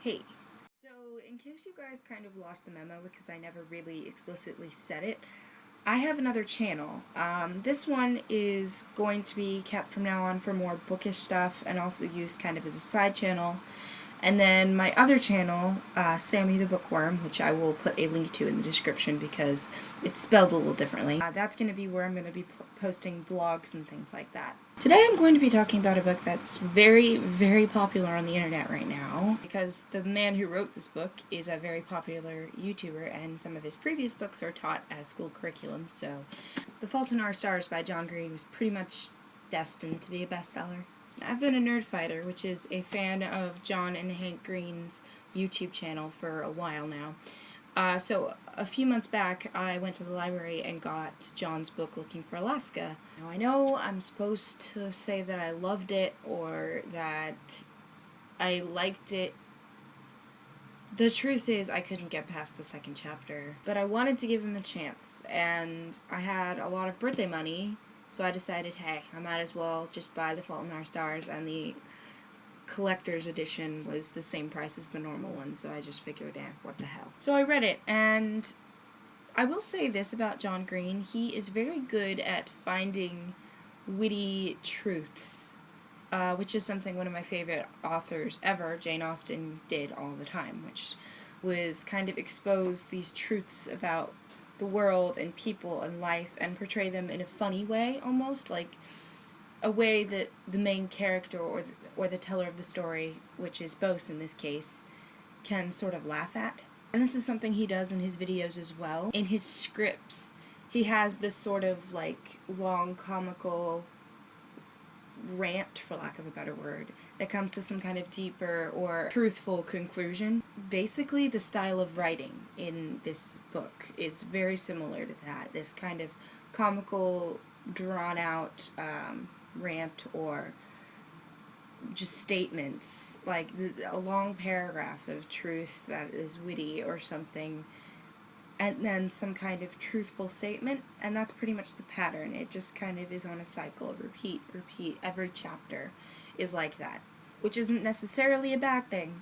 Hey. So, in case you guys kind of lost the memo because I never really explicitly said it, I have another channel. This one is going to be kept from now on for more bookish stuff and also used kind of as a side channel. And then my other channel, Sammy the Bookworm, which I will put a link to in the description because it's spelled a little differently. That's going to be where I'm going to be posting vlogs and things like that. Today I'm going to be talking about a book that's very, very popular on the internet right now because the man who wrote this book is a very popular YouTuber and some of his previous books are taught as school curriculum, so The Fault in Our Stars by John Green was pretty much destined to be a bestseller. I've been a Nerdfighter, which is a fan of John and Hank Green's YouTube channel for a while now. So a few months back, I went to the library and got John's book, Looking for Alaska. Now I know I'm supposed to say that I loved it or that I liked it. The truth is, I couldn't get past the second chapter, but I wanted to give him a chance, and I had a lot of birthday money. So I decided, hey, I might as well just buy The Fault in Our Stars, and the collector's edition was the same price as the normal one, so I just figured, what the hell. So I read it, and I will say this about John Green, he is very good at finding witty truths, which is something one of my favorite authors ever, Jane Austen, did all the time, which was kind of expose these truths about the world and people and life and portray them in a funny way, almost like a way that the main character or the teller of the story, which is both in this case, can sort of laugh at. And this is something he does in his videos as well. In his scripts, he has this sort of like long comical rant, for lack of a better word, that comes to some kind of deeper or truthful conclusion. Basically, the style of writing in this book is very similar to that. This kind of comical, drawn-out rant or just statements, like a long paragraph of truth that is witty or something, and then some kind of truthful statement, and that's pretty much the pattern. It just kind of is on a cycle, repeat, repeat. Every chapter is like that, which isn't necessarily a bad thing,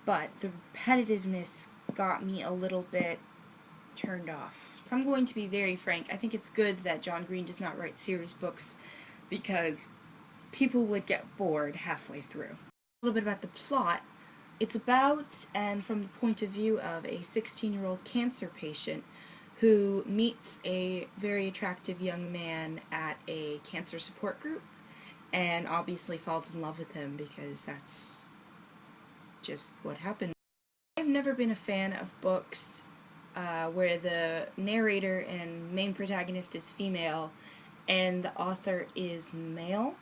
but the repetitiveness got me a little bit turned off. If I'm going to be very frank, I think it's good that John Green does not write series books because people would get bored halfway through. A little bit about the plot. It's about, and from the point of view of, a 16-year-old cancer patient who meets a very attractive young man at a cancer support group and obviously falls in love with him because that's just what happens. I've never been a fan of books where the narrator and main protagonist is female and the author is male.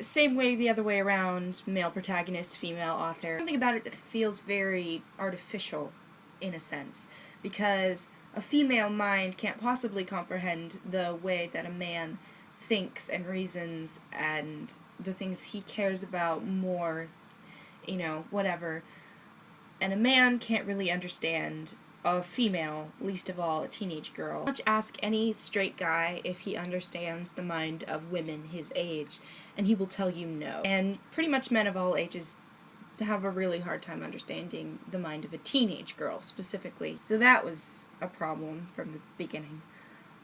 Same way the other way around, male protagonist, female author. Something about it that feels very artificial, in a sense, because a female mind can't possibly comprehend the way that a man thinks and reasons and the things he cares about more, whatever. And a man can't really understand a female, least of all a teenage girl. Much ask any straight guy if he understands the mind of women his age, and he will tell you no. And pretty much men of all ages have a really hard time understanding the mind of a teenage girl, specifically. So that was a problem from the beginning.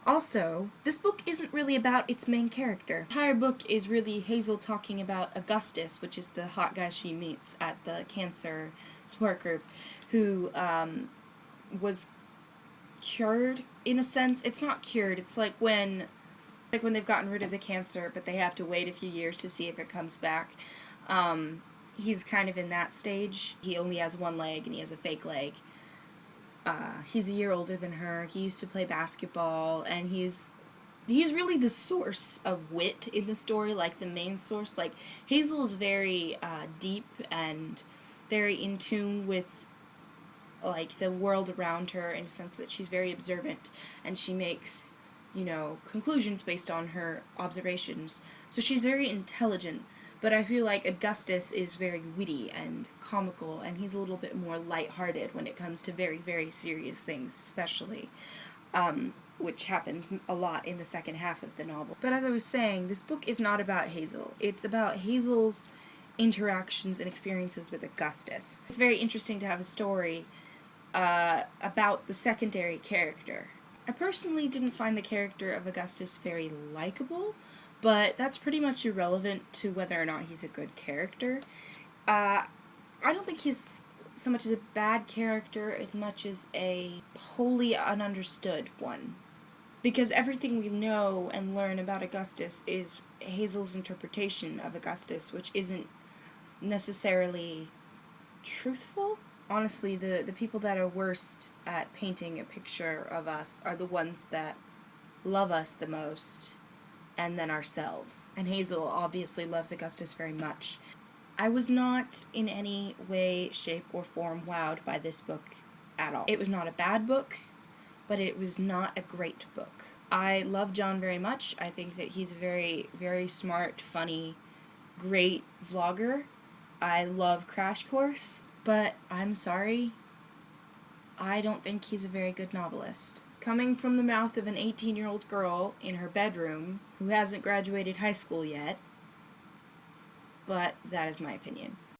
Also, this book isn't really about its main character. The entire book is really Hazel talking about Augustus, which is the hot guy she meets at the cancer support group, who, was cured, in a sense. It's not cured, it's like when they've gotten rid of the cancer, but they have to wait a few years to see if it comes back. He's kind of in that stage. He only has one leg, and he has a fake leg. He's a year older than her. He used to play basketball, and he's really the source of wit in the story, like the main source. Like, Hazel is very deep and very in tune with like the world around her, in the sense that she's very observant and she makes, conclusions based on her observations. So she's very intelligent, but I feel like Augustus is very witty and comical, and he's a little bit more lighthearted when it comes to very, very serious things, especially, which happens a lot in the second half of the novel. But as I was saying, this book is not about Hazel. It's about Hazel's interactions and experiences with Augustus. It's very interesting to have a story about the secondary character. I personally didn't find the character of Augustus very likable, but that's pretty much irrelevant to whether or not he's a good character. I don't think he's so much as a bad character as much as a wholly ununderstood one. Because everything we know and learn about Augustus is Hazel's interpretation of Augustus, which isn't necessarily truthful. Honestly, the people that are worst at painting a picture of us are the ones that love us the most, and then ourselves. And Hazel obviously loves Augustus very much. I was not in any way, shape, or form wowed by this book at all. It was not a bad book, but it was not a great book. I love John very much. I think that he's a very, very smart, funny, great vlogger. I love Crash Course, but I'm sorry, I don't think he's a very good novelist. Coming from the mouth of an 18-year-old girl in her bedroom who hasn't graduated high school yet, but that is my opinion.